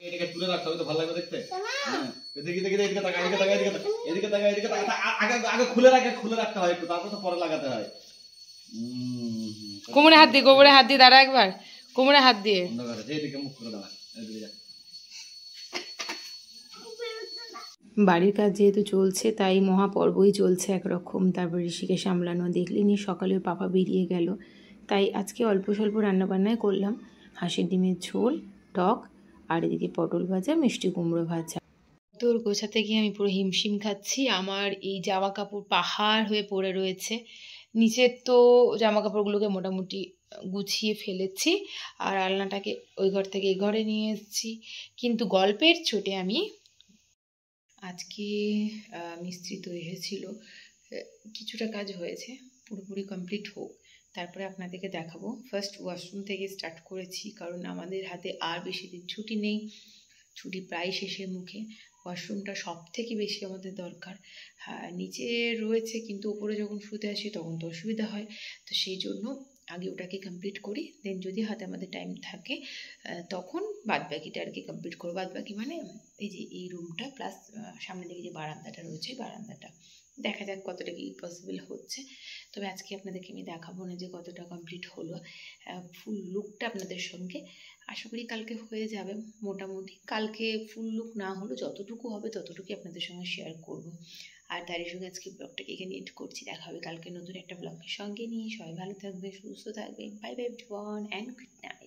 এটাকে তুলে রাখতে হবে তো ভালো লাগবে দেখতে। হ্যাঁ এদিকে এদিকে এদিকে তাকা এদিকে তাকা এদিকে তাকা এদিকে তাকা আগে আগে খুলে রাখতে হয় একটু, তারপর তো পরে লাগাতে হয়। কোমরে হাত দিয়ে দাঁড়া একবার, কোমরে হাত দিয়ে অন্ধকারে যেদিকে মুখ করে দাঁড়া এদিকে যা। বাড়ির কাজ যেহেতু চলছে তাই মহাপর্বই চলছে একরকম। তারপর ঋষিকে সামলানো, দেখলিনি সকালে পাপা বেরিয়ে গেল, তাই আজকে অল্প স্বল্প রান্নাবান্নায় করলাম। হাঁসের ডিমের ঝোল, টক, আর এদিকে পটল ভাজা, মিষ্টি কুমড়ো ভাজা। তোর গোছাতে গিয়ে আমি পুরো হিমশিম খাচ্ছি। আমার এই জামা কাপড় পাহাড় হয়ে পড়ে রয়েছে। নিচের তো জামা কাপড়গুলোকে মোটামুটি গুছিয়ে ফেলেছি, আর আলনাটাকে ওই ঘর থেকে এই ঘরে নিয়ে এসেছি। কিন্তু গল্পের চোটে আমি আজকে মিস্ত্রি তো এসেছিল, কিছুটা কাজ হয়েছে, পুরোপুরি কমপ্লিট হোক তারপরে আপনাদেরকে দেখাবো। ফার্স্ট ওয়াশরুম থেকে স্টার্ট করেছি, কারণ আমাদের হাতে আর বেশি দিন ছুটি নেই, ছুটি প্রায় শেষের মুখে। ওয়াশরুমটা সব থেকে বেশি আমাদের দরকার। হ্যাঁ নিচে রয়েছে, কিন্তু উপরে যখন শুতে আসি তখন তো অসুবিধা হয়, তো সেই জন্য আগে ওটাকে কমপ্লিট করি, দেন যদি হাতে আমাদের টাইম থাকে তখন বাদবাকিটা আর কি কমপ্লিট করবো। বাদবাকি মানে এই যে এই রুমটা প্লাস সামনের দিকে যে বারান্দাটা রয়েছে, বারান্দাটা দেখা যাক কতটা কি পসিবল হচ্ছে। তবে আজকে আপনাদেরকে আমি দেখাবো না যে কতটা কমপ্লিট হলো, ফুল লুকটা আপনাদের সঙ্গে আশা করি কালকে হয়ে যাবে মোটামুটি। কালকে ফুল লুক না হলেও যতটুকু হবে ততটুকুই আপনাদের সঙ্গে শেয়ার করব। আর তারই সঙ্গে আজকে ব্লগটাকে এখানে এড করছি। দেখা হবে কালকে নতুন একটা ব্লগের সঙ্গে নিয়ে। সবাই ভালো থাকবে, সুস্থ থাকবে। Bye bye everyone and good night.